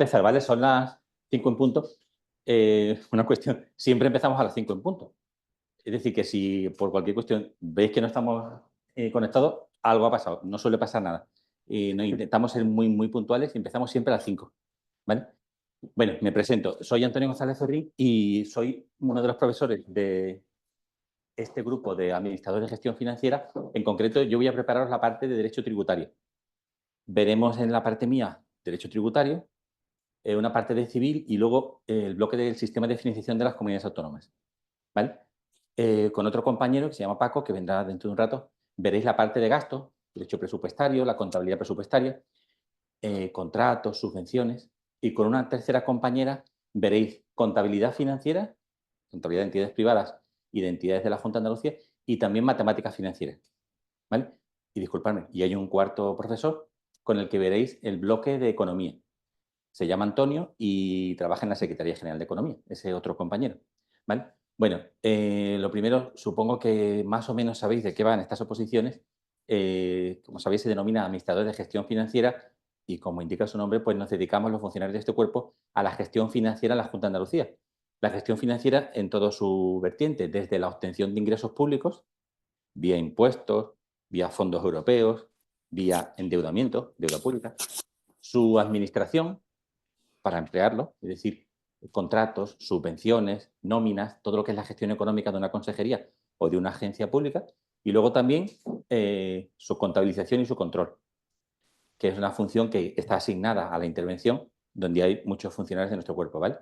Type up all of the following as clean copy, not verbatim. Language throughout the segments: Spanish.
empezar, ¿vale? Son las 5 en punto. Una cuestión, siempre empezamos a las 5 en punto. Es decir, que si por cualquier cuestión veis que no estamos conectados, algo ha pasado, no suele pasar nada. Nos intentamos ser muy, muy puntuales y empezamos siempre a las 5, ¿vale? Bueno, me presento. Soy Antonio González Ferrín y soy uno de los profesores de este grupo de administradores de gestión financiera. En concreto, yo voy a prepararos la parte de derecho tributario. Veremos en la parte mía derecho tributario, una parte de civil y luego el bloque del sistema de financiación de las comunidades autónomas, ¿vale? Con otro compañero que se llama Paco, que vendrá dentro de un rato, veréis la parte de gasto, derecho presupuestario, la contabilidad presupuestaria, contratos, subvenciones, y con una tercera compañera veréis contabilidad financiera, contabilidad de entidades privadas y de entidades de la Junta de Andalucía, y también matemáticas financieras, ¿vale? Y disculpadme, y hay un cuarto profesor con el que veréis el bloque de economía. Se llama Antonio y trabaja en la Secretaría General de Economía, ese otro compañero, ¿vale? Bueno, lo primero, supongo que más o menos sabéis de qué van estas oposiciones. Como sabéis, se denomina administrador de gestión financiera y, como indica su nombre, pues nos dedicamos los funcionarios de este cuerpo a la gestión financiera en la Junta de Andalucía. La gestión financiera en todo su vertiente, desde la obtención de ingresos públicos, vía impuestos, vía fondos europeos, vía endeudamiento, deuda pública, su administración para emplearlo, es decir, contratos, subvenciones, nóminas, todo lo que es la gestión económica de una consejería o de una agencia pública, y luego también su contabilización y su control, que es una función que está asignada a la intervención, donde hay muchos funcionarios de nuestro cuerpo, ¿vale?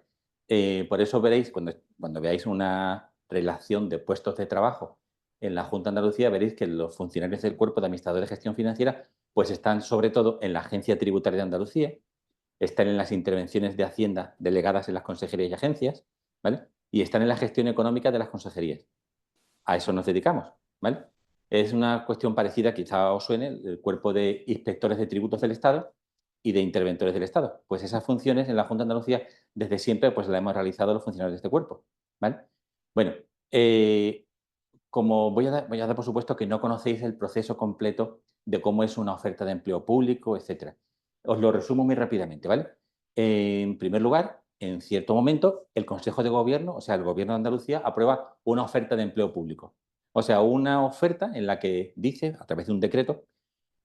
Por eso veréis, cuando veáis una relación de puestos de trabajo en la Junta de Andalucía, veréis que los funcionarios del cuerpo de administradores de gestión financiera pues están sobre todo en la Agencia Tributaria de Andalucía, están en las intervenciones de Hacienda delegadas en las consejerías y agencias, ¿vale? Y están en la gestión económica de las consejerías. A eso nos dedicamos, ¿vale? Es una cuestión parecida, quizá os suene, el cuerpo de inspectores de tributos del Estado y de interventores del Estado. Pues esas funciones en la Junta de Andalucía desde siempre pues las hemos realizado los funcionarios de este cuerpo, ¿vale? Bueno, como voy a dar por supuesto que no conocéis el proceso completo de cómo es una oferta de empleo público, etcétera. Os lo resumo muy rápidamente, ¿vale? En primer lugar, en cierto momento, el Consejo de Gobierno, o sea, el Gobierno de Andalucía, aprueba una oferta de empleo público. O sea, una oferta en la que dice, a través de un decreto,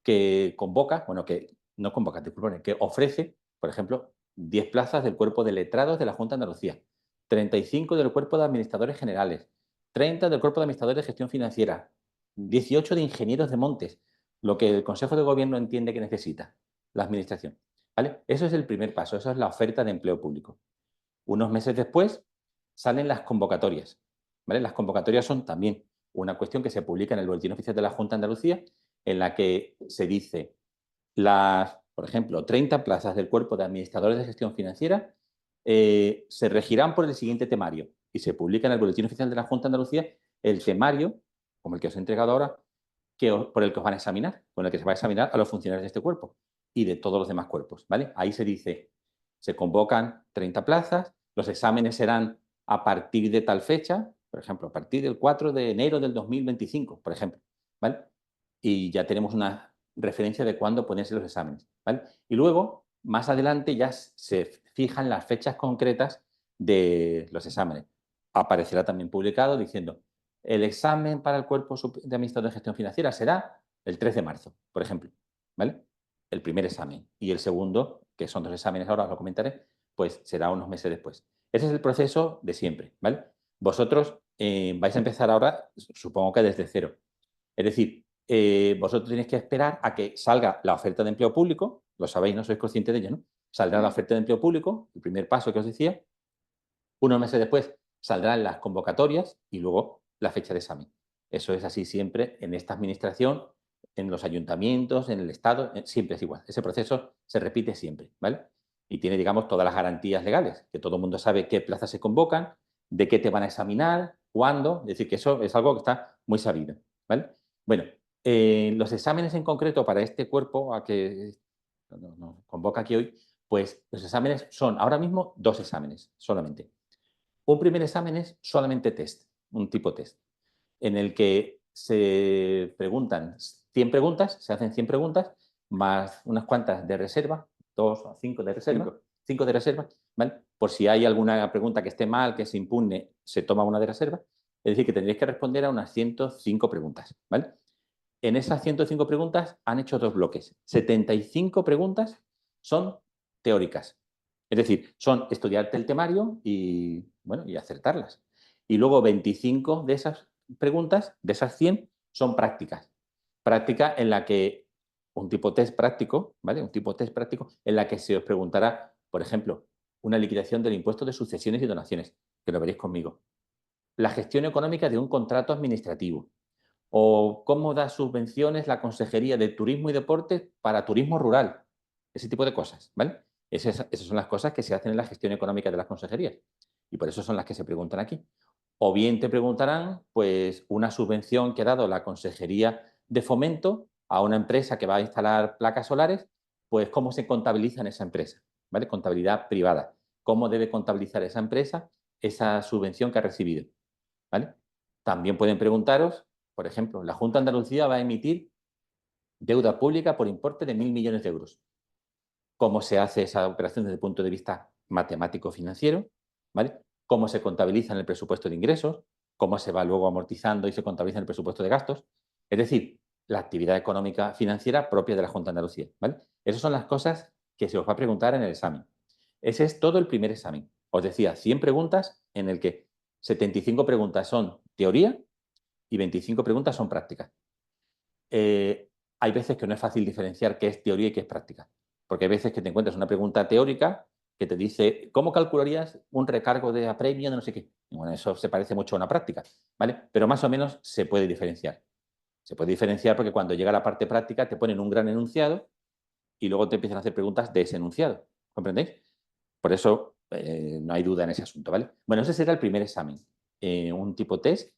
que convoca, bueno, que no convoca, disculpen, que ofrece, por ejemplo, 10 plazas del cuerpo de letrados de la Junta de Andalucía, 35 del cuerpo de administradores generales, 30 del cuerpo de administradores de gestión financiera, 18 de ingenieros de montes, lo que el Consejo de Gobierno entiende que necesita la Administración, ¿vale? Eso es el primer paso, eso es la oferta de empleo público. Unos meses después salen las convocatorias, ¿vale? Las convocatorias son también una cuestión que se publica en el Boletín Oficial de la Junta de Andalucía, en la que se dice por ejemplo, 30 plazas del cuerpo de administradores de gestión financiera se regirán por el siguiente temario y se publica en el Boletín Oficial de la Junta de Andalucía el temario, como el que os he entregado ahora, por el que os van a examinar, con el que se va a examinar a los funcionarios de este cuerpo y de todos los demás cuerpos, ¿vale? Ahí se dice, se convocan 30 plazas, los exámenes serán a partir de tal fecha, por ejemplo, a partir del 4 de enero del 2025, por ejemplo, ¿vale? Y ya tenemos una referencia de cuándo ponerse los exámenes, ¿vale? Y luego, más adelante, ya se fijan las fechas concretas de los exámenes. Aparecerá también publicado diciendo, el examen para el cuerpo de administrador de gestión financiera será el 3 de marzo, por ejemplo, ¿vale? El primer examen. Y el segundo, que son 2 exámenes, ahora os lo comentaré, pues será unos meses después. Ese es el proceso de siempre, ¿vale? Vosotros vais a empezar ahora, supongo que desde cero. Es decir, vosotros tenéis que esperar a que salga la oferta de empleo público, lo sabéis, no sois conscientes de ello, ¿no? Saldrá la oferta de empleo público, el primer paso que os decía, unos meses después saldrán las convocatorias y luego la fecha de examen. Eso es así siempre en esta administración, en los ayuntamientos, en el Estado, siempre es igual. Ese proceso se repite siempre, ¿vale? Y tiene, digamos, todas las garantías legales, que todo el mundo sabe qué plazas se convocan, de qué te van a examinar, cuándo, es decir, que eso es algo que está muy sabido, ¿vale? Bueno, los exámenes en concreto para este cuerpo a que nos convoca aquí hoy, pues los exámenes son ahora mismo 2 exámenes solamente. Un primer examen es solamente test, un tipo test, en el que se preguntan 100 preguntas, se hacen 100 preguntas, más unas cuantas de reserva, 2 o 5 de reserva, 5 de reserva, ¿vale? Por si hay alguna pregunta que esté mal, que se impugne, se toma una de reserva. Es decir, que tendréis que responder a unas 105 preguntas, ¿vale? En esas 105 preguntas han hecho 2 bloques. 75 preguntas son teóricas. Es decir, son estudiarte el temario y, bueno, y acertarlas. Y luego 25 de esas preguntas, de esas 100, son prácticas. Práctica en la que un tipo test práctico, ¿vale? Un tipo test práctico en la que se os preguntará, por ejemplo, una liquidación del impuesto de sucesiones y donaciones, que lo veréis conmigo. La gestión económica de un contrato administrativo. O cómo da subvenciones la Consejería de Turismo y Deporte para turismo rural. Ese tipo de cosas, ¿vale? Esas son las cosas que se hacen en la gestión económica de las consejerías. Y por eso son las que se preguntan aquí. O bien te preguntarán, pues, una subvención que ha dado la Consejería de Fomento a una empresa que va a instalar placas solares, pues cómo se contabiliza en esa empresa, ¿vale? Contabilidad privada. Cómo debe contabilizar esa empresa esa subvención que ha recibido, ¿vale? También pueden preguntaros, por ejemplo, la Junta de Andalucía va a emitir deuda pública por importe de 1.000 millones de euros. ¿Cómo se hace esa operación desde el punto de vista matemático-financiero? ¿Vale? ¿Cómo se contabiliza en el presupuesto de ingresos? ¿Cómo se va luego amortizando y se contabiliza en el presupuesto de gastos? Es decir, la actividad económica financiera propia de la Junta de Andalucía, ¿vale? Esas son las cosas que se os va a preguntar en el examen. Ese es todo el primer examen. Os decía, 100 preguntas en el que 75 preguntas son teoría y 25 preguntas son prácticas. Hay veces que no es fácil diferenciar qué es teoría y qué es práctica, porque hay veces que te encuentras una pregunta teórica que te dice, ¿cómo calcularías un recargo de apremio de no sé qué? Y bueno, eso se parece mucho a una práctica, ¿vale? Pero más o menos se puede diferenciar. Se puede diferenciar porque cuando llega la parte práctica te ponen un gran enunciado y luego te empiezan a hacer preguntas de ese enunciado. ¿Comprendéis? Por eso no hay duda en ese asunto, ¿vale? Bueno, ese será el primer examen, un tipo test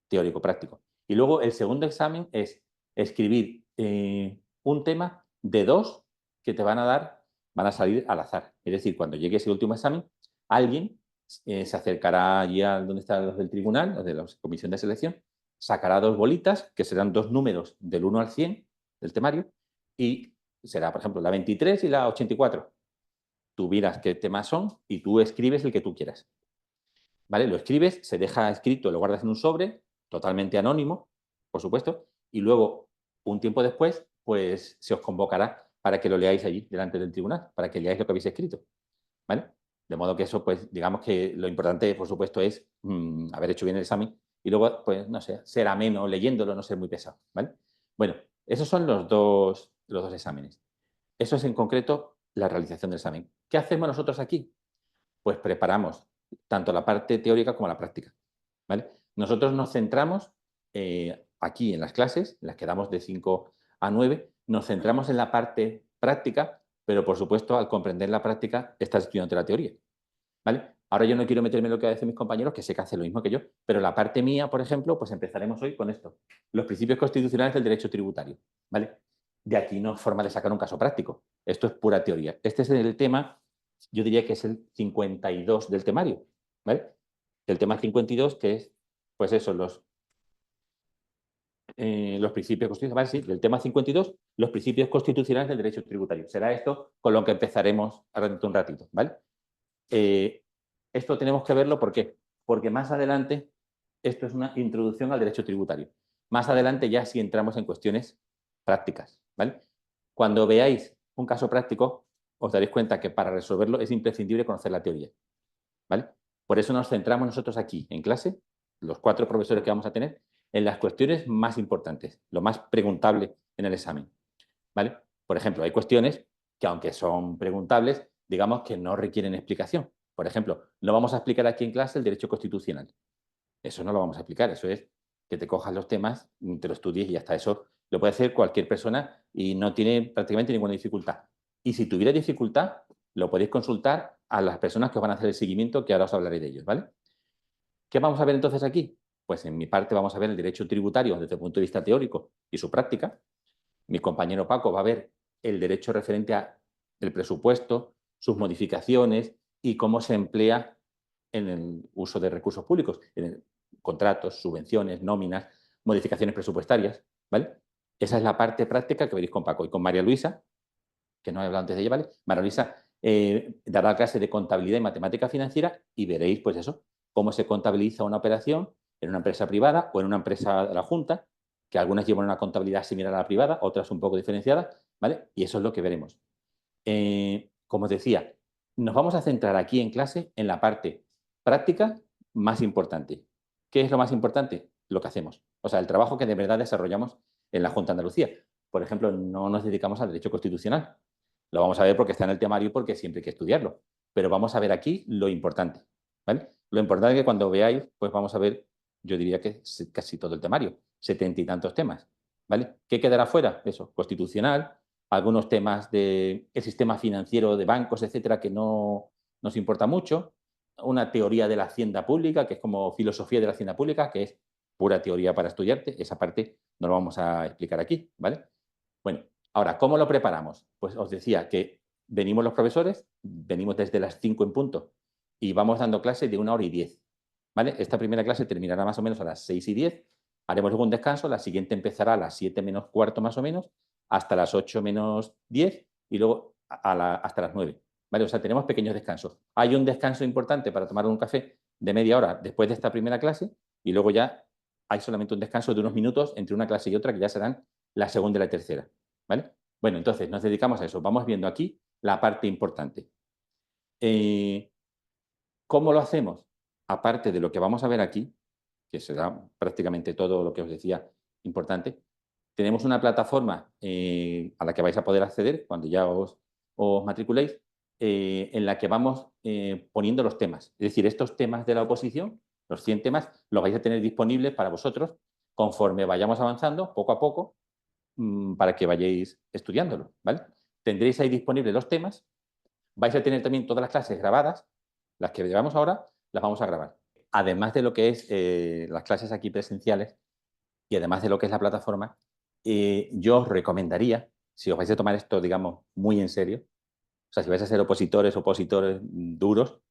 teórico-práctico. Y luego el segundo examen es escribir un tema de 2 que te van a salir al azar. Es decir, cuando llegue ese último examen, alguien se acercará allí a donde están los del tribunal, los de la comisión de selección, sacará 2 bolitas, que serán 2 números del 1 al 100 del temario, y será, por ejemplo, la 23 y la 84. Tú miras qué temas son y tú escribes el que tú quieras. ¿Vale? Lo escribes, se deja escrito, lo guardas en un sobre, totalmente anónimo, por supuesto, y luego, un tiempo después, pues se os convocará para que lo leáis allí, delante del tribunal, para que leáis lo que habéis escrito, ¿vale? De modo que eso, pues, digamos que lo importante, por supuesto, es haber hecho bien el examen y luego, pues, no sé, ser ameno leyéndolo, no ser muy pesado, ¿vale? Bueno, esos son los dos exámenes. Eso es en concreto la realización del examen. ¿Qué hacemos nosotros aquí? Pues preparamos tanto la parte teórica como la práctica, ¿vale? Nosotros nos centramos aquí en las clases, en las que damos de 5 a 9, nos centramos en la parte práctica, pero por supuesto al comprender la práctica estás estudiando la teoría, ¿vale? Ahora yo no quiero meterme en lo que hacen mis compañeros, que sé que hacen lo mismo que yo, pero la parte mía, por ejemplo, pues empezaremos hoy con esto, los principios constitucionales del derecho tributario, ¿vale? De aquí no es forma de sacar un caso práctico, esto es pura teoría. Este es el tema, yo diría que es el 52 del temario, ¿vale? El tema 52, que es, pues eso, los principios constitucionales, sí, del tema 52, los principios constitucionales del derecho tributario. Será esto con lo que empezaremos ahora dentro de un ratito, ¿vale? Esto tenemos que verlo, ¿por qué? Porque más adelante, esto es una introducción al derecho tributario. Más adelante ya sí entramos en cuestiones prácticas, ¿vale? Cuando veáis un caso práctico, os daréis cuenta que para resolverlo es imprescindible conocer la teoría, ¿vale? Por eso nos centramos nosotros aquí en clase, los 4 profesores que vamos a tener, en las cuestiones más importantes, lo más preguntable en el examen, ¿vale? Por ejemplo, hay cuestiones que aunque son preguntables, digamos que no requieren explicación. Por ejemplo, no vamos a explicar aquí en clase el derecho constitucional. Eso no lo vamos a explicar, eso es que te cojas los temas, te lo estudies y ya está. Eso lo puede hacer cualquier persona y no tiene prácticamente ninguna dificultad. Y si tuviera dificultad, lo podéis consultar a las personas que os van a hacer el seguimiento, que ahora os hablaré de ellos, ¿vale? ¿Qué vamos a ver entonces aquí? Pues en mi parte vamos a ver el derecho tributario desde el punto de vista teórico y su práctica. Mi compañero Paco va a ver el derecho referente al presupuesto, sus modificaciones y cómo se emplea en el uso de recursos públicos, en contratos, subvenciones, nóminas, modificaciones presupuestarias, ¿vale? Esa es la parte práctica que veréis con Paco. Y con María Luisa, que no he hablado antes de ella, ¿vale? María Luisa dará clase de contabilidad y matemática financiera y veréis, pues eso, cómo se contabiliza una operación en una empresa privada o en una empresa de la Junta, que algunas llevan una contabilidad similar a la privada, otras un poco diferenciada, ¿vale? Y eso es lo que veremos. Como os decía, nos vamos a centrar aquí en clase en la parte práctica más importante. ¿Qué es lo más importante? Lo que hacemos. O sea, el trabajo que de verdad desarrollamos en la Junta de Andalucía. Por ejemplo, no nos dedicamos al derecho constitucional. Lo vamos a ver porque está en el temario y porque siempre hay que estudiarlo. Pero vamos a ver aquí lo importante. ¿Vale? Lo importante es que cuando veáis, pues vamos a ver, yo diría que casi todo el temario, 70 y tantos temas. ¿Vale? ¿Qué quedará fuera? Eso, constitucional, algunos temas del sistema financiero de bancos, etcétera, que no nos importa mucho, una teoría de la hacienda pública, que es como filosofía de la hacienda pública, que es pura teoría para estudiarte, esa parte no lo vamos a explicar aquí, ¿vale? Bueno, ahora, ¿cómo lo preparamos? Pues os decía que venimos los profesores, venimos desde las 5 en punto y vamos dando clases de 1 hora y 10, ¿vale? Esta primera clase terminará más o menos a las 6:10, haremos luego un descanso, la siguiente empezará a las 7 menos cuarto más o menos, hasta las 8 menos 10 y luego hasta las 9. ¿Vale? O sea, tenemos pequeños descansos. Hay un descanso importante para tomar un café de media hora después de esta primera clase y luego ya hay solamente un descanso de unos minutos entre una clase y otra que ya serán la segunda y la tercera. ¿Vale? Bueno, entonces nos dedicamos a eso. Vamos viendo aquí la parte importante. ¿Cómo lo hacemos? Aparte de lo que vamos a ver aquí, que será prácticamente todo lo que os decía importante, tenemos una plataforma a la que vais a poder acceder cuando ya os matriculéis, en la que vamos poniendo los temas. Es decir, estos temas de la oposición, los 100 temas, los vais a tener disponibles para vosotros conforme vayamos avanzando, poco a poco, para que vayáis estudiándolo, ¿vale? Tendréis ahí disponibles los temas, vais a tener también todas las clases grabadas, las que llevamos ahora, las vamos a grabar. Además de lo que es las clases aquí presenciales y además de lo que es la plataforma, yo os recomendaría, si os vais a tomar esto, digamos, muy en serio, o sea, si vais a ser opositores duros,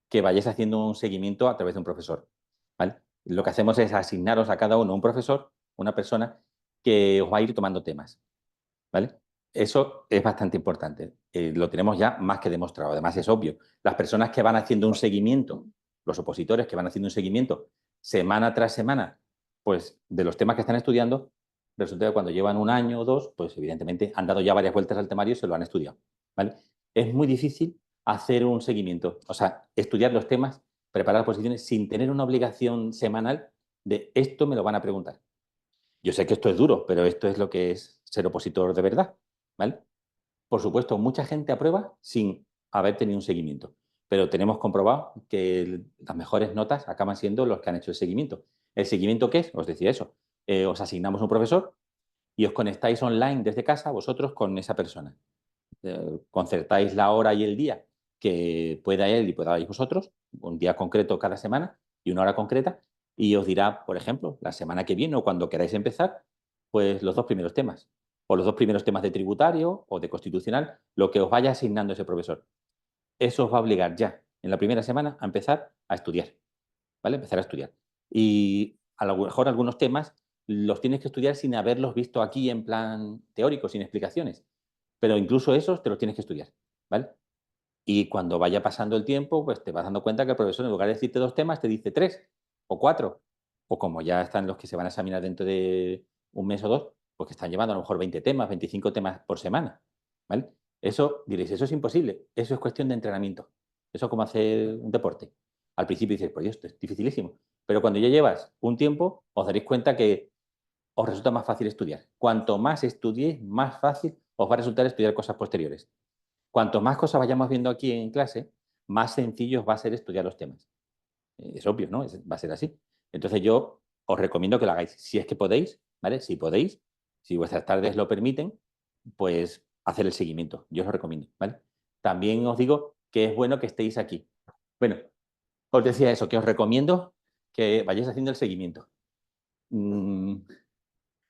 que vayáis haciendo un seguimiento a través de un profesor, ¿vale? Lo que hacemos es asignaros a cada uno un profesor, una persona que os va a ir tomando temas, ¿vale? Eso es bastante importante. Lo tenemos ya más que demostrado. Además, es obvio. Las personas que van haciendo un seguimiento, los opositores que van haciendo un seguimiento semana tras semana, pues de los temas que están estudiando, resulta que cuando llevan un año o dos, pues evidentemente han dado ya varias vueltas al temario y se lo han estudiado, ¿vale? Es muy difícil hacer un seguimiento, o sea, estudiar los temas, preparar posiciones sin tener una obligación semanal de esto me lo van a preguntar. Yo sé que esto es duro, pero esto es lo que es ser opositor de verdad, ¿vale? Por supuesto, mucha gente aprueba sin haber tenido un seguimiento, pero tenemos comprobado que las mejores notas acaban siendo los que han hecho el seguimiento. ¿El seguimiento qué es? Os decía eso. Os asignamos un profesor y os conectáis online desde casa vosotros con esa persona. Concertáis la hora y el día que pueda él y podáis vosotros, un día concreto cada semana y una hora concreta, y os dirá, por ejemplo, la semana que viene o cuando queráis empezar, pues los dos primeros temas, o los dos primeros temas de tributario o de constitucional, lo que os vaya asignando ese profesor. Eso os va a obligar ya, en la primera semana, a empezar a estudiar, ¿vale? Empezar a estudiar. Y a lo mejor algunos temas los tienes que estudiar sin haberlos visto aquí en plan teórico, sin explicaciones. Pero incluso esos te los tienes que estudiar, ¿vale? Y cuando vaya pasando el tiempo, pues te vas dando cuenta que el profesor, en lugar de decirte 2 temas, te dice 3 o 4. O como ya están los que se van a examinar dentro de un mes o dos, pues que están llevando a lo mejor 20 temas, 25 temas por semana, ¿vale? Eso, diréis, eso es imposible. Eso es cuestión de entrenamiento. Eso es como hacer un deporte. Al principio dices, pues esto es dificilísimo. Pero cuando ya llevas un tiempo, os daréis cuenta que os resulta más fácil estudiar. Cuanto más estudiéis, más fácil os va a resultar estudiar cosas posteriores. Cuanto más cosas vayamos viendo aquí en clase, más sencillo os va a ser estudiar los temas. Es obvio, ¿no? Va a ser así. Entonces yo os recomiendo que lo hagáis. Si es que podéis, ¿vale? Si podéis, si vuestras tardes lo permiten, pues hacer el seguimiento. Yo os lo recomiendo, ¿vale? También os digo que es bueno que estéis aquí. Bueno, os decía eso, que os recomiendo que vayáis haciendo el seguimiento. Mm,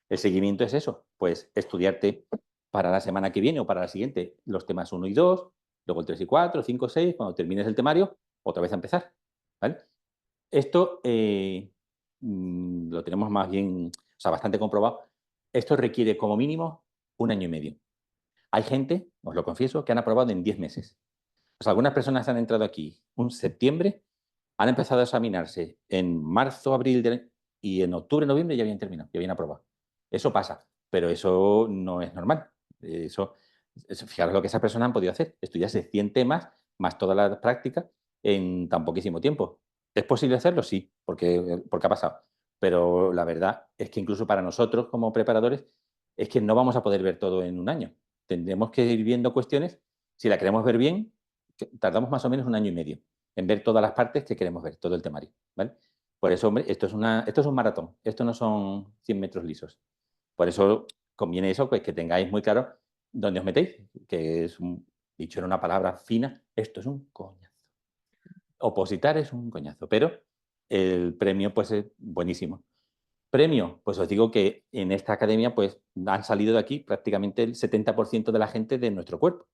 el seguimiento es eso, pues estudiarte para la semana que viene o para la siguiente los temas 1 y 2, luego el 3 y 4, 5, 6, cuando termines el temario, otra vez a empezar, ¿vale? Esto lo tenemos más bien, o sea, bastante comprobado. Esto requiere como mínimo 1 año y medio. Hay gente, os lo confieso, que han aprobado en 10 meses. Pues algunas personas han entrado aquí en septiembre, han empezado a examinarse en marzo, abril y en octubre, noviembre ya habían terminado, ya habían aprobado. Eso pasa, pero eso no es normal. Fijaros lo que esas personas han podido hacer, estudiarse 100 temas más toda la práctica en tan poquísimo tiempo. ¿Es posible hacerlo? Sí, porque ha pasado. Pero la verdad es que incluso para nosotros como preparadores es que no vamos a poder ver todo en un año. Tendremos que ir viendo cuestiones, si la queremos ver bien, tardamos más o menos 1 año y medio en ver todas las partes que queremos ver, todo el temario. ¿Vale? Por eso, hombre, esto es un maratón, esto no son 100 metros lisos. Por eso conviene eso, pues que tengáis muy claro dónde os metéis, que es dicho en una palabra fina, esto es un coñazo. Opositar es un coñazo, pero el premio pues es buenísimo. Premio, pues os digo que en esta academia pues han salido de aquí prácticamente el 70% de la gente de nuestro cuerpo.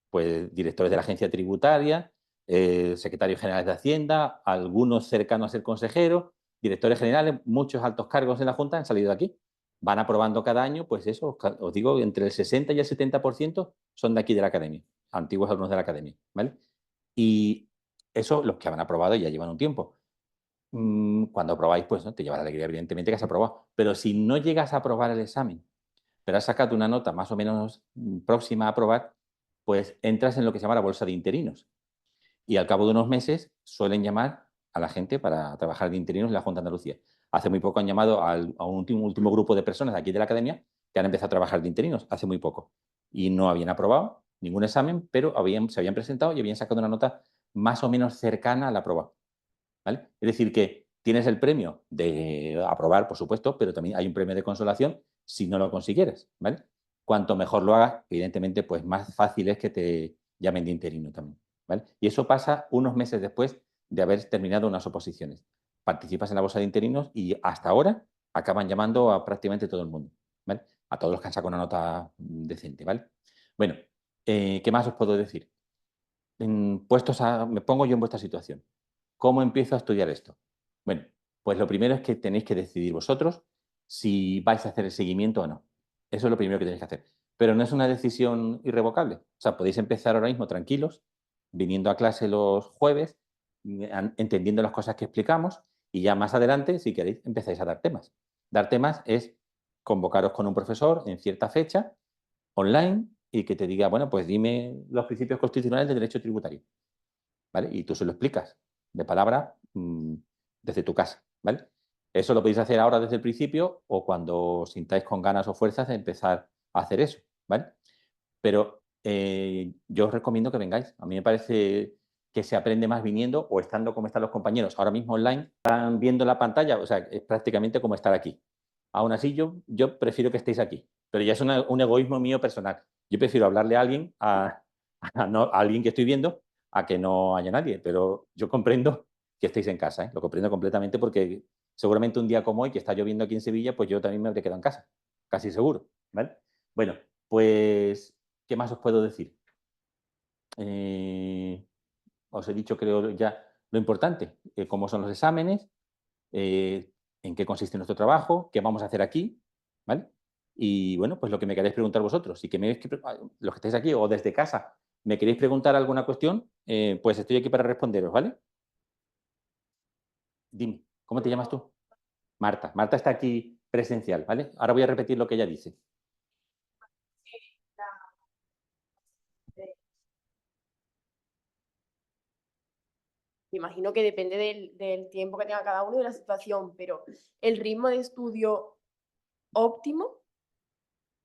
Pues directores de la agencia tributaria, secretarios generales de Hacienda, algunos cercanos a ser consejeros, directores generales, muchos altos cargos en la Junta han salido de aquí. Van aprobando cada año, pues eso, os digo, entre el 60 y el 70% son de aquí de la academia, antiguos alumnos de la academia, ¿vale? Y eso, los que han aprobado ya llevan un tiempo. Cuando aprobáis, pues ¿no? Te lleva la alegría, evidentemente, que has aprobado. Pero si no llegas a aprobar el examen, pero has sacado una nota más o menos próxima a aprobar, pues entras en lo que se llama la bolsa de interinos. Y al cabo de unos meses suelen llamar a la gente para trabajar de interinos en la Junta de Andalucía. Hace muy poco han llamado a un último grupo de personas de aquí de la academia que han empezado a trabajar de interinos, hace muy poco. Y no habían aprobado ningún examen, pero se habían presentado y habían sacado una nota más o menos cercana al aprobado. ¿Vale? Es decir, que tienes el premio de aprobar, por supuesto, pero también hay un premio de consolación si no lo consiguieras. ¿Vale? Cuanto mejor lo hagas, evidentemente, pues más fácil es que te llamen de interino también. ¿Vale? Y eso pasa unos meses después de haber terminado unas oposiciones. Participas en la bolsa de interinos y hasta ahora acaban llamando a prácticamente todo el mundo. ¿Vale? A todos los que han sacado una nota decente. ¿Vale? Bueno, ¿qué más os puedo decir? Me pongo yo en vuestra situación. ¿Cómo empiezo a estudiar esto? Bueno, pues lo primero es que tenéis que decidir vosotros si vais a hacer el seguimiento o no. Eso es lo primero que tenéis que hacer. Pero no es una decisión irrevocable. O sea, podéis empezar ahora mismo tranquilos, viniendo a clase los jueves, entendiendo las cosas que explicamos y ya más adelante, si queréis, empezáis a dar temas. Dar temas es convocaros con un profesor en cierta fecha, online, y que te diga, bueno, pues dime los principios constitucionales del derecho tributario. ¿Vale? Y tú se lo explicas de palabra desde tu casa, ¿vale? Eso lo podéis hacer ahora desde el principio o cuando sintáis con ganas o fuerzas de empezar a hacer eso, ¿vale? Pero yo os recomiendo que vengáis. A mí me parece que se aprende más viniendo o estando como están los compañeros ahora mismo online, están viendo la pantalla, o sea, es prácticamente como estar aquí. Aún así, yo prefiero que estéis aquí, pero ya es un egoísmo mío personal. Yo prefiero hablarle a alguien, a alguien que estoy viendo, a que no haya nadie, pero yo comprendo que estéis en casa, ¿eh? Lo comprendo completamente porque seguramente un día como hoy, que está lloviendo aquí en Sevilla, pues yo también me habría quedado en casa, casi seguro, ¿vale? Bueno, pues, ¿qué más os puedo decir? Os he dicho, creo, ya lo importante, cómo son los exámenes, eh, en qué consiste nuestro trabajo, qué vamos a hacer aquí, ¿vale? Y bueno, pues lo que me queréis preguntar vosotros, si que los que estáis aquí o desde casa, me queréis preguntar alguna cuestión, pues estoy aquí para responderos, ¿vale? Dime, ¿cómo te llamas tú? Marta. Marta está aquí presencial, ¿vale? Ahora voy a repetir lo que ella dice. Imagino que depende del tiempo que tenga cada uno y de la situación, pero el ritmo de estudio óptimo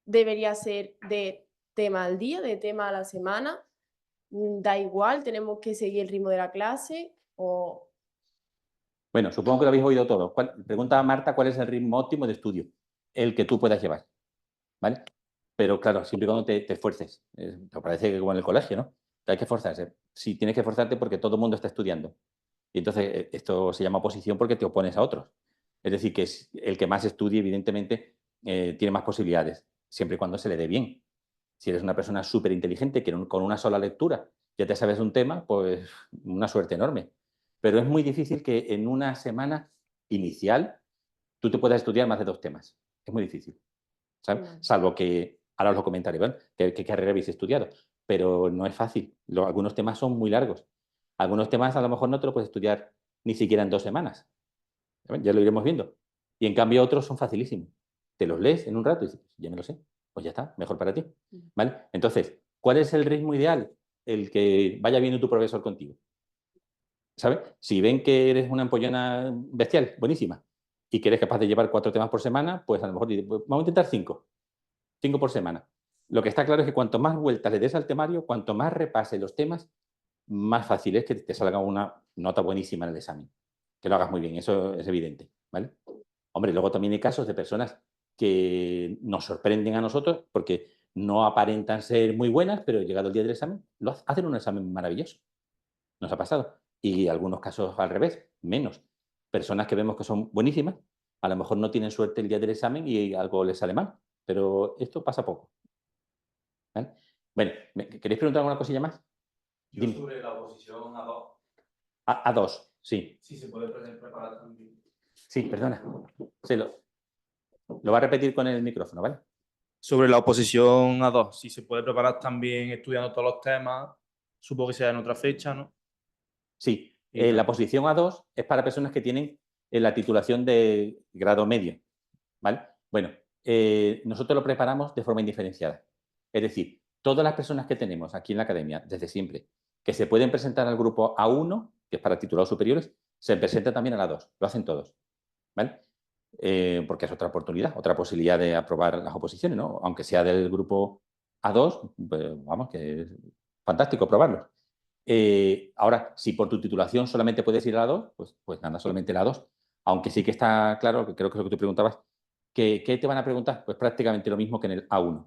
debería ser de tema al día, de tema a la semana. Da igual, tenemos que seguir el ritmo de la clase o... Bueno, supongo que lo habéis oído todo. Pregunta a Marta cuál es el ritmo óptimo de estudio, el que tú puedas llevar, ¿vale? Pero claro, siempre y cuando te esfuerces. Me parece que como en el colegio, ¿no? Que hay que esforzarse. Sí, tienes que esforzarte porque todo el mundo está estudiando. Y entonces esto se llama oposición porque te opones a otros. Es decir, que el que más estudie, evidentemente, tiene más posibilidades, siempre y cuando se le dé bien. Si eres una persona súper inteligente que con una sola lectura ya te sabes un tema, pues una suerte enorme. Pero es muy difícil que en una semana inicial tú te puedas estudiar más de 2 temas. Es muy difícil, ¿sabes? Vale. Salvo que, ahora os lo comentaré, ¿vale? ¿Qué carrera habéis estudiado? pero no es fácil. Algunos temas son muy largos. Algunos temas a lo mejor no te lo puedes estudiar ni siquiera en 2 semanas. Ya lo iremos viendo. Y en cambio otros son facilísimos. Te los lees en un rato y dices, ya me lo sé, pues ya está, mejor para ti. ¿Vale? Entonces, ¿cuál es el ritmo ideal? El que vaya viendo tu profesor contigo. ¿Sabes? Si ven que eres una empollona bestial, buenísima, y que eres capaz de llevar 4 temas por semana, pues a lo mejor dices, pues vamos a intentar 5. 5 por semana. Lo que está claro es que cuanto más vueltas le des al temario, cuanto más repase los temas, más fácil es que te salga una nota buenísima en el examen. Que lo hagas muy bien, eso es evidente, ¿vale? Hombre, luego también hay casos de personas que nos sorprenden a nosotros porque no aparentan ser muy buenas, pero llegado el día del examen, hacen un examen maravilloso. Nos ha pasado. Y algunos casos al revés, menos. Personas que vemos que son buenísimas, a lo mejor no tienen suerte el día del examen y algo les sale mal, pero esto pasa poco. ¿Vale? Bueno, ¿queréis preguntar alguna cosilla más? Yo Dime. sobre la oposición a 2. A 2, sí. Sí, se puede preparar también. Sí, perdona. Sí, lo va a repetir con el micrófono, ¿vale? Sobre la oposición a 2, si se puede preparar también estudiando todos los temas, supongo que sea en otra fecha, ¿no? Sí. Y La posición A2 es para personas que tienen la titulación de grado medio, ¿vale? Bueno, nosotros lo preparamos de forma indiferenciada. Es decir, todas las personas que tenemos aquí en la academia, desde siempre, que se pueden presentar al grupo A1, que es para titulados superiores, se presentan también a la A2. Lo hacen todos, ¿vale? Porque es otra oportunidad, otra posibilidad de aprobar las oposiciones, ¿no? Aunque sea del grupo A2, pues, vamos, que es fantástico probarlo. Ahora, si por tu titulación solamente puedes ir a la 2, pues nada, solamente la 2. Aunque sí que está claro, que creo que es lo que tú preguntabas, ¿qué te van a preguntar? Pues prácticamente lo mismo que en el A1.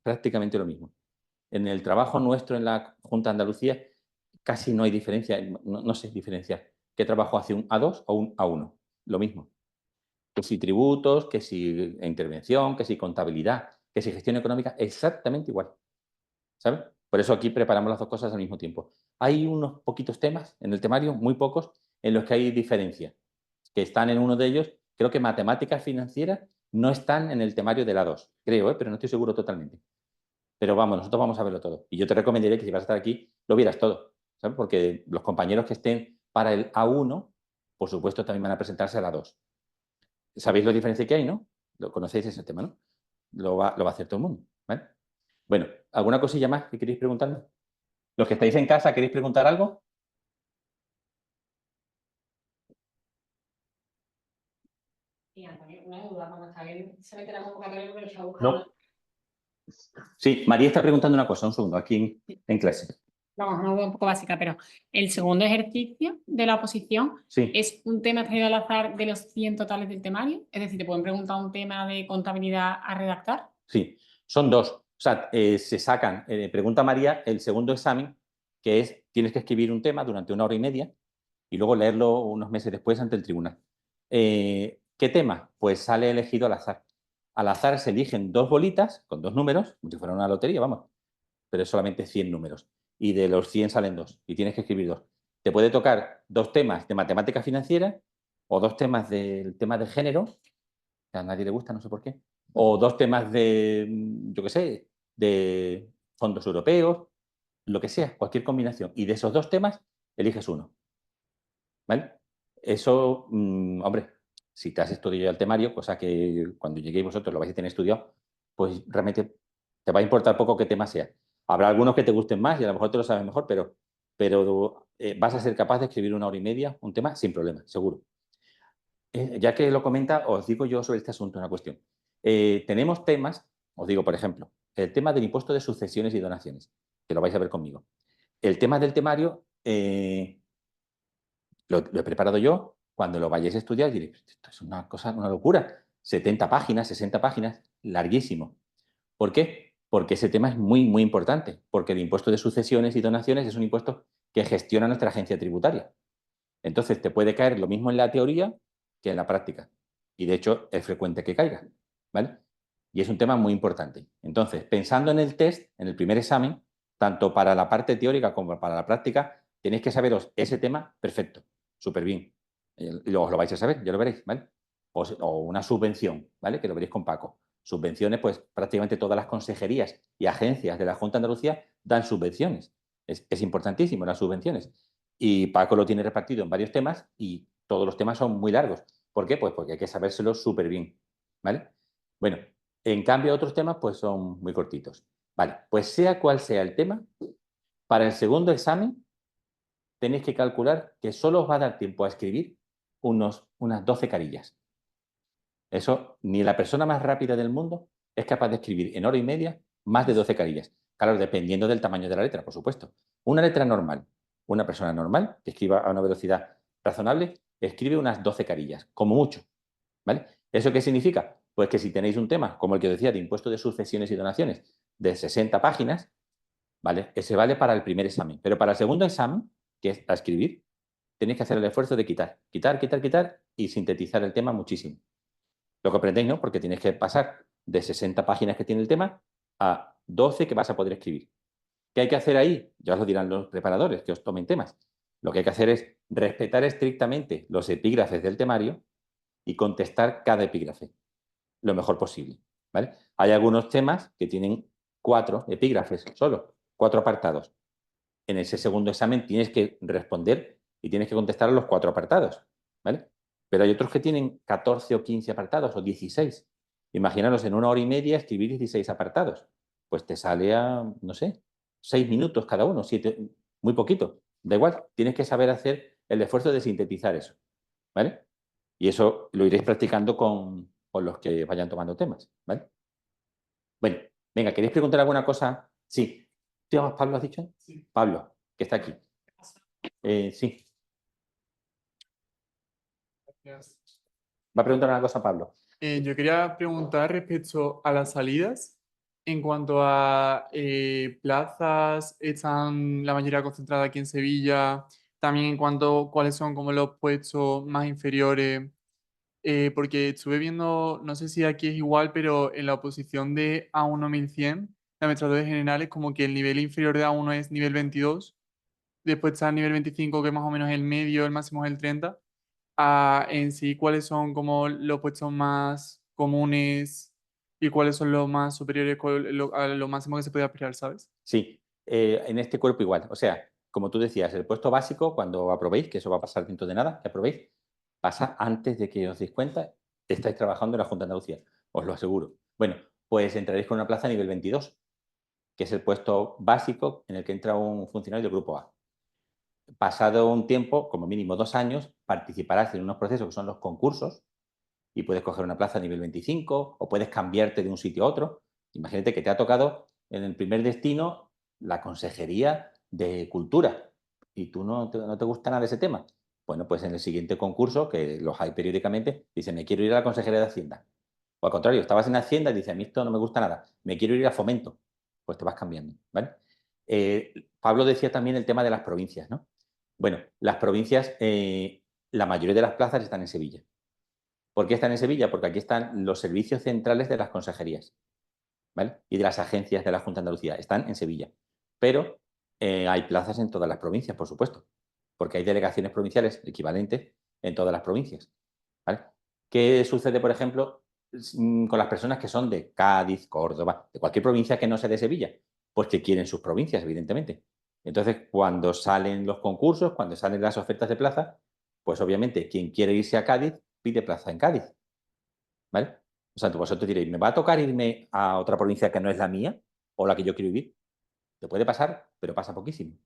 Prácticamente lo mismo. En el trabajo nuestro en la Junta de Andalucía casi no hay diferencia, no sé diferenciar qué trabajo hace un A2 o un A1. Lo mismo. Que si tributos, que si intervención, que si contabilidad, que si gestión económica, exactamente igual. ¿Sabes? Por eso aquí preparamos las 2 cosas al mismo tiempo. Hay unos poquitos temas en el temario, muy pocos, en los que hay diferencia, que están en uno de ellos. Creo que matemáticas financieras no están en el temario de la 2, creo, pero no estoy seguro totalmente. Pero vamos, nosotros vamos a verlo todo. Y yo te recomendaría que si vas a estar aquí, lo vieras todo, ¿sabes? Porque los compañeros que estén para el A1, por supuesto, también van a presentarse a la 2. ¿Sabéis la diferencia que hay, no? Lo conocéis ese tema, ¿no? Lo va a hacer todo el mundo, ¿vale? Bueno, ¿alguna cosilla más que queréis preguntarme? Los que estáis en casa, ¿queréis preguntar algo? Y Antonio, una duda, cuando está bien, se mete la convocatoria porque lo está buscando. No. Sí, María está preguntando una cosa, un segundo, aquí en clase. Vamos, una duda un poco básica, pero el segundo ejercicio de la oposición Sí, es un tema traído al azar de los 100 totales del temario. Es decir, te pueden preguntar un tema de contabilidad a redactar. sí, son 2. O sea, se sacan, pregunta María, el segundo examen, que es, tienes que escribir un tema durante 1 hora y media y luego leerlo unos meses después ante el tribunal. ¿Qué tema? Pues sale elegido al azar. Al azar se eligen 2 bolitas con 2 números, como si fuera una lotería, vamos, pero es solamente 100 números. Y de los 100 salen 2 y tienes que escribir 2. Te puede tocar 2 temas de matemática financiera o 2 temas del tema de género, que a nadie le gusta, no sé por qué, o 2 temas de, yo qué sé, de fondos europeos, lo que sea, cualquier combinación. Y de esos 2 temas, eliges uno. ¿Vale? Eso, hombre, si te has estudiado el temario, cosa que cuando lleguéis vosotros lo vais a tener estudiado, pues realmente te va a importar poco qué tema sea. Habrá algunos que te gusten más y a lo mejor te lo sabes mejor, pero vas a ser capaz de escribir 1 hora y media un tema sin problema, seguro. Ya que lo comenta, os digo yo sobre este asunto una cuestión. Tenemos temas, os digo, por ejemplo, el tema del impuesto de sucesiones y donaciones, que lo vais a ver conmigo. El tema del temario lo he preparado yo. Cuando lo vayáis a estudiar diréis, esto es una cosa, una locura. 70 páginas, 60 páginas, larguísimo. ¿Por qué? Porque ese tema es muy, muy importante, porque el impuesto de sucesiones y donaciones es un impuesto que gestiona nuestra agencia tributaria. Entonces, te puede caer lo mismo en la teoría que en la práctica. Y de hecho, es frecuente que caiga, ¿vale? Y es un tema muy importante. Entonces, pensando en el test, en el primer examen, tanto para la parte teórica como para la práctica, tenéis que saberos ese tema perfecto, súper bien. Y luego os lo vais a saber, ya lo veréis, ¿vale? O una subvención, ¿vale? Que lo veréis con Paco. Subvenciones, pues prácticamente todas las consejerías y agencias de la Junta de Andalucía dan subvenciones. Es importantísimo las subvenciones. Y Paco lo tiene repartido en varios temas y todos los temas son muy largos. ¿Por qué? Pues porque hay que sabérselo súper bien, ¿vale? Bueno, en cambio otros temas pues son muy cortitos. Vale, pues sea cual sea el tema, para el segundo examen tenéis que calcular que solo os va a dar tiempo a escribir unas 12 carillas. Eso, ni la persona más rápida del mundo es capaz de escribir en hora y media más de 12 carillas. Claro, dependiendo del tamaño de la letra, por supuesto. Una letra normal, una persona normal que escriba a una velocidad razonable, escribe unas 12 carillas, como mucho. ¿Vale? ¿Eso qué significa? Pues que si tenéis un tema, como el que decía, de impuesto de sucesiones y donaciones, de 60 páginas, ¿vale? Ese vale para el primer examen. Pero para el segundo examen, que es a escribir, tenéis que hacer el esfuerzo de quitar y sintetizar el tema muchísimo. Lo que aprendéis, ¿no? Porque tienes que pasar de 60 páginas que tiene el tema a 12 que vas a poder escribir. ¿Qué hay que hacer ahí? Ya os lo dirán los preparadores, que os tomen temas. Lo que hay que hacer es respetar estrictamente los epígrafes del temario y contestar cada epígrafe lo mejor posible, ¿vale? Hay algunos temas que tienen 4 epígrafes solo, 4 apartados. En ese segundo examen tienes que responder y tienes que contestar a los 4 apartados, ¿vale? Pero hay otros que tienen 14 o 15 apartados o 16. Imaginaros en una hora y media escribir 16 apartados. Pues te sale a, no sé, 6 minutos cada uno, 7, muy poquito. Da igual, tienes que saber hacer el esfuerzo de sintetizar eso, ¿vale? Y eso lo iréis practicando con los que vayan tomando temas, ¿vale? Bueno, venga, ¿queréis preguntar alguna cosa? Sí. ¿Te llamas Pablo, has dicho? Sí. Pablo, que está aquí. Sí. Gracias. Va a preguntar una cosa, Pablo. Yo quería preguntar respecto a las salidas. En cuanto a plazas, están la mayoría concentrada aquí en Sevilla. También en cuanto a cuáles son como los puestos más inferiores. Porque estuve viendo, no sé si aquí es igual, pero en la oposición de A1100, de administradores generales, como que el nivel inferior de A1 es nivel 22. Después está el nivel 25, que más o menos es el medio, el máximo es el 30. En sí, cuáles son como los puestos más comunes y cuáles son los más superiores a lo máximo que se puede aspirar, ¿sabes? Sí, en este cuerpo igual. O sea, como tú decías, el puesto básico, cuando aprobéis, que eso va a pasar dentro de nada, que aprobéis, pasa antes de que os deis cuenta, estáis trabajando en la Junta de Andalucía, os lo aseguro. Bueno, pues entraréis con una plaza a nivel 22, que es el puesto básico en el que entra un funcionario del grupo A. Pasado un tiempo, como mínimo 2 años, participarás en unos procesos que son los concursos y puedes coger una plaza a nivel 25 o puedes cambiarte de un sitio a otro. Imagínate que te ha tocado en el primer destino la Consejería de Cultura y tú no te gusta nada ese tema. Bueno, pues en el siguiente concurso, que los hay periódicamente, dice, me quiero ir a la Consejería de Hacienda. O al contrario, estabas en Hacienda y dice, a mí esto no me gusta nada, me quiero ir a Fomento. Pues te vas cambiando, ¿vale? Pablo decía también el tema de las provincias, ¿no? Bueno, las provincias, la mayoría de las plazas están en Sevilla. ¿Por qué están en Sevilla? Porque aquí están los servicios centrales de las consejerías, ¿vale? Y de las agencias de la Junta de Andalucía. Están en Sevilla. Pero hay plazas en todas las provincias, por supuesto, porque hay delegaciones provinciales equivalentes en todas las provincias, ¿vale? ¿Qué sucede, por ejemplo, con las personas que son de Cádiz, Córdoba, de cualquier provincia que no sea de Sevilla? Pues que quieren sus provincias, evidentemente. Entonces, cuando salen los concursos, cuando salen las ofertas de plaza, pues obviamente quien quiere irse a Cádiz pide plaza en Cádiz, ¿vale? O sea, vosotros diréis, ¿me va a tocar irme a otra provincia que no es la mía o la que yo quiero vivir? Te puede pasar, pero pasa poquísimo.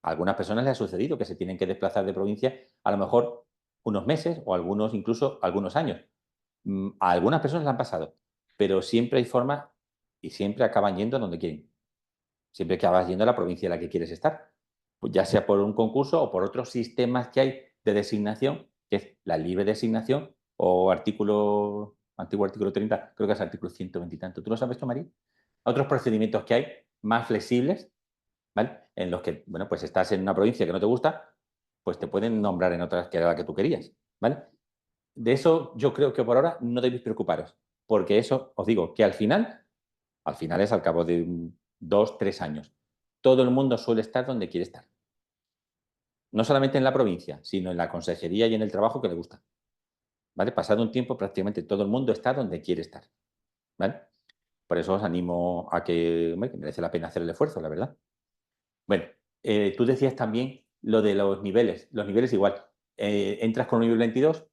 A algunas personas les ha sucedido que se tienen que desplazar de provincia a lo mejor unos meses o algunos incluso algunos años. A algunas personas le han pasado, pero siempre hay formas y siempre acaban yendo a donde quieren. Siempre acabas yendo a la provincia en la que quieres estar, pues ya sea por un concurso o por otros sistemas que hay de designación, que es la libre designación o antiguo artículo 30, creo que es artículo 120 y tanto. ¿Tú lo sabes, María? Otros procedimientos que hay más flexibles, ¿vale? En los que, bueno, pues estás en una provincia que no te gusta, pues te pueden nombrar en otras que era la que tú querías, ¿vale? De eso yo creo que por ahora no debéis preocuparos, porque eso, os digo, que al final es al cabo de 2, 3 años. Todo el mundo suele estar donde quiere estar. No solamente en la provincia, sino en la consejería y en el trabajo que le gusta. ¿Vale? Pasado un tiempo, prácticamente todo el mundo está donde quiere estar. ¿vale? Por eso os animo a que, hombre, que merece la pena hacer el esfuerzo, la verdad. Bueno, tú decías también lo de los niveles. Los niveles igual. Entras con un nivel 22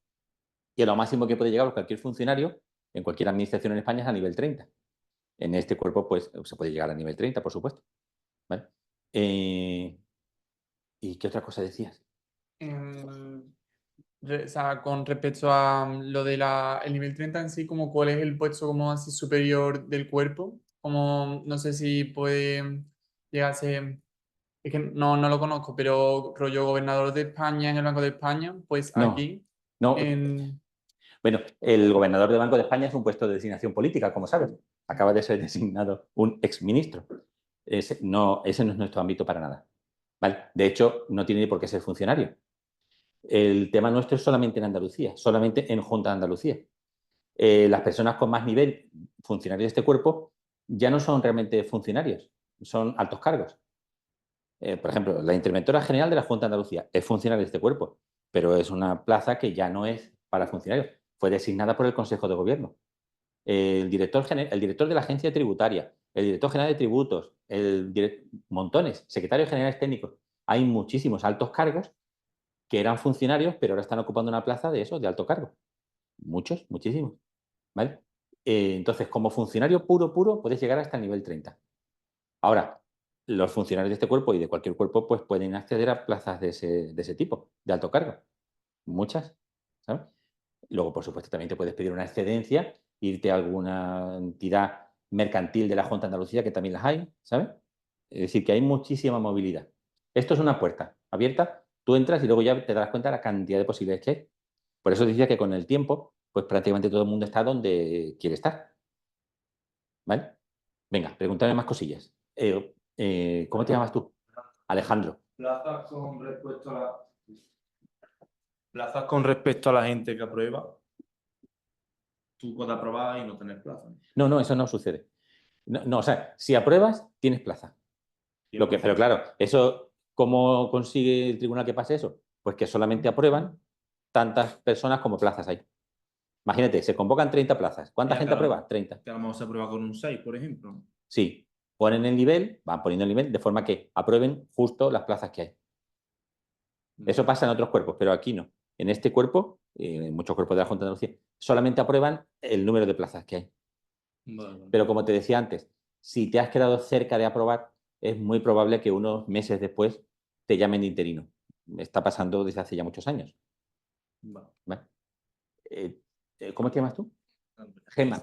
y a lo máximo que puede llegar cualquier funcionario en cualquier administración en España es a nivel 30. En este cuerpo, pues, se puede llegar a nivel 30, por supuesto. ¿Vale? ¿Y qué otra cosa decías? O sea, con respecto a lo de el nivel 30 en sí, como cuál es el puesto como así superior del cuerpo, como no sé si puede llegar a ser, es que no lo conozco, pero rollo gobernador de España en el Banco de España, pues No, aquí no. en... Bueno, el gobernador del Banco de España es un puesto de designación política, como sabes. Acaba de ser designado un exministro. Ese no es nuestro ámbito para nada. ¿Vale? De hecho, no tiene ni por qué ser funcionario. El tema nuestro es solamente en Andalucía, solamente en Junta de Andalucía. Las personas con más nivel, funcionarios de este cuerpo, ya no son realmente funcionarios, son altos cargos. Por ejemplo, la interventora general de la Junta de Andalucía es funcionaria de este cuerpo, pero es una plaza que ya no es para funcionarios. Fue designada por el Consejo de Gobierno. El director de la Agencia Tributaria, el director general de tributos, montones, secretarios generales técnicos. Hay muchísimos altos cargos que eran funcionarios, pero ahora están ocupando una plaza de eso, de alto cargo. Muchos, muchísimos. ¿Vale? Entonces, como funcionario puro, puedes llegar hasta el nivel 30. Ahora, los funcionarios de este cuerpo y de cualquier cuerpo, pues pueden acceder a plazas de ese tipo, de alto cargo. Muchas, ¿sabes? Luego, por supuesto, también te puedes pedir una excedencia, irte a alguna entidad mercantil de la Junta de Andalucía, que también las hay, ¿sabes? Es decir, que hay muchísima movilidad. Esto es una puerta abierta, tú entras y luego ya te das cuenta de la cantidad de posibilidades que hay. Por eso decía que con el tiempo, pues prácticamente todo el mundo está donde quiere estar. ¿Vale? Venga, pregúntame más cosillas. ¿Cómo te llamas tú? Alejandro. Plazas con respecto a la gente que aprueba. Tú puedes aprobar y no tener plaza. No, eso no sucede. No, o sea, si apruebas, tienes plaza. Pero claro, eso, ¿cómo consigue el tribunal que pase eso? Pues que solamente aprueban tantas personas como plazas hay. Imagínate, se convocan 30 plazas. ¿Cuánta gente aprueba? 30. Que a lo mejor se aprueba con un 6, por ejemplo. Sí, ponen el nivel, van poniendo el nivel de forma que aprueben justo las plazas que hay. Eso pasa en otros cuerpos, pero aquí no. En este cuerpo, en muchos cuerpos de la Junta de Andalucía, solamente aprueban el número de plazas que hay. Vale. Pero como te decía antes, si te has quedado cerca de aprobar, es muy probable que unos meses después te llamen de interino. Está pasando desde hace ya muchos años. Vale. ¿Vale? ¿Cómo te llamas tú? Gemma.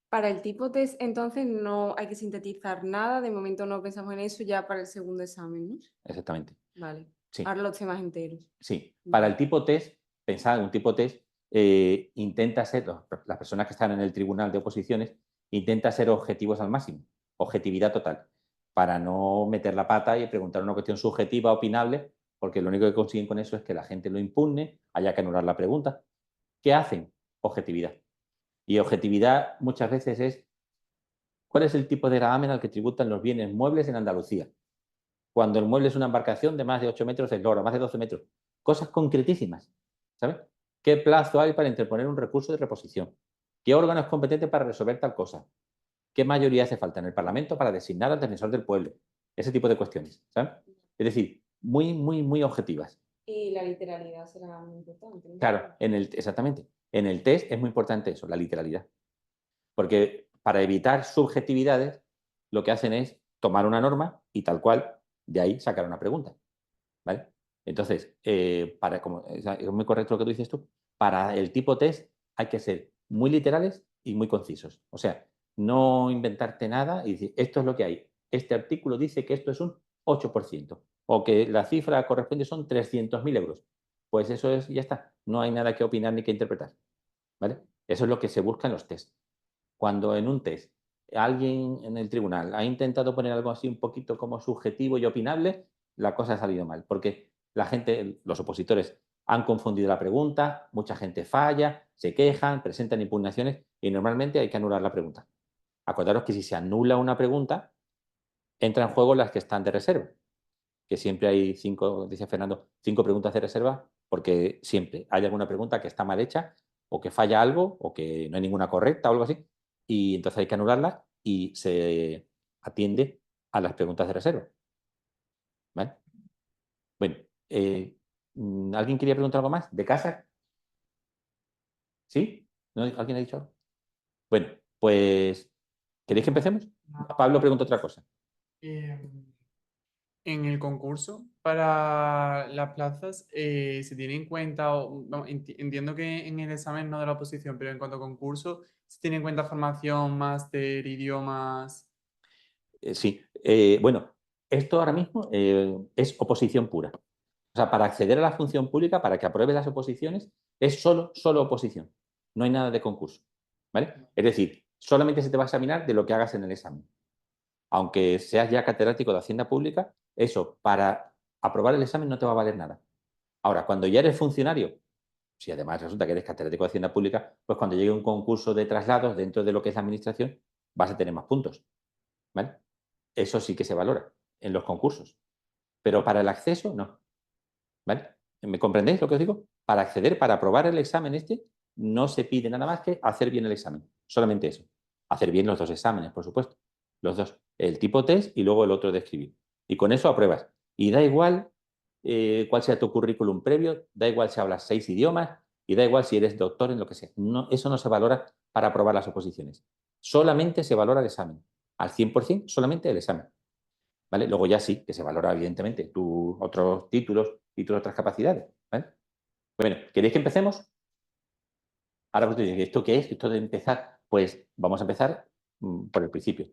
Para el tipo test, entonces no hay que sintetizar nada. De momento no pensamos en eso ya para el segundo examen, ¿no? Exactamente. Vale. Sí. Ahora los temas enteros. Sí. Para el tipo test, pensad en un tipo test, intenta ser, las personas que están en el tribunal de oposiciones, intenta ser objetivos al máximo, objetividad total, para no meter la pata y preguntar una cuestión subjetiva, opinable, porque lo único que consiguen con eso es que la gente lo impugne, haya que anular la pregunta. ¿Qué hacen? Objetividad. Y objetividad muchas veces es, ¿cuál es el tipo de gravamen al que tributan los bienes muebles en Andalucía? Cuando el mueble es una embarcación de más de 8 metros de eslora, más de 12 metros. Cosas concretísimas, ¿sabes? ¿Qué plazo hay para interponer un recurso de reposición? ¿Qué órgano es competente para resolver tal cosa? ¿Qué mayoría hace falta en el Parlamento para designar al defensor del pueblo? Ese tipo de cuestiones, ¿sabes? Es decir, muy objetivas. Y la literalidad será muy importante, ¿no? Claro, exactamente. En el test es muy importante eso, la literalidad. Porque para evitar subjetividades, lo que hacen es tomar una norma y tal cual, de ahí sacar una pregunta. ¿Vale? Entonces, es muy correcto lo que tú dices tú, para el tipo test hay que ser muy literales y muy concisos. O sea, no inventarte nada y decir, esto es lo que hay. Este artículo dice que esto es un 8% o que la cifra corresponde son 300.000 euros. Pues eso es, ya está. No hay nada que opinar ni que interpretar. ¿Vale? Eso es lo que se busca en los test. Cuando en un test alguien en el tribunal ha intentado poner algo así un poquito como subjetivo y opinable, la cosa ha salido mal, porque la gente, los opositores, han confundido la pregunta, mucha gente falla, se quejan, presentan impugnaciones y normalmente hay que anular la pregunta. Acordaros que si se anula una pregunta, entran en juego las que están de reserva, que siempre hay 5, dice Fernando, 5 preguntas de reserva porque siempre hay alguna pregunta que está mal hecha o que falla algo o que no hay ninguna correcta o algo así, y entonces hay que anularla y se atiende a las preguntas de reserva. ¿Vale? Bueno, ¿alguien quería preguntar algo más? ¿De casa? ¿Sí? ¿No? ¿Alguien ha dicho algo? Bueno, pues, ¿queréis que empecemos? Pablo pregunta otra cosa. En el concurso para las plazas se tiene en cuenta, entiendo que en el examen no de la oposición, pero en cuanto a concurso, se tiene en cuenta formación, máster, idiomas. Sí, bueno, esto ahora mismo es oposición pura. O sea, para acceder a la función pública, para que apruebe las oposiciones, es solo oposición. No hay nada de concurso. ¿Vale? Es decir, solamente se te va a examinar de lo que hagas en el examen. Aunque seas ya catedrático de Hacienda Pública, eso para aprobar el examen no te va a valer nada. Ahora, cuando ya eres funcionario, si además resulta que eres catedrático de Hacienda Pública, pues cuando llegue un concurso de traslados dentro de lo que es la administración, vas a tener más puntos. ¿Vale? Eso sí que se valora en los concursos. Pero para el acceso, no. ¿Vale? ¿Me comprendéis lo que os digo? Para acceder, para aprobar el examen no se pide nada más que hacer bien el examen. Solamente eso. Hacer bien los dos exámenes, por supuesto. Los dos. El tipo test y luego el otro de escribir. Y con eso apruebas. Y da igual cuál sea tu currículum previo, da igual si hablas 6 idiomas y da igual si eres doctor en lo que sea. No, eso no se valora para aprobar las oposiciones. Solamente se valora el examen. Al 100% solamente el examen. ¿Vale? Luego ya sí, que se valora evidentemente tus otros títulos y tus otras capacidades. ¿Vale? Bueno, ¿queréis que empecemos? Ahora vosotros diréis, ¿esto qué es? ¿Esto de empezar? Pues vamos a empezar por el principio.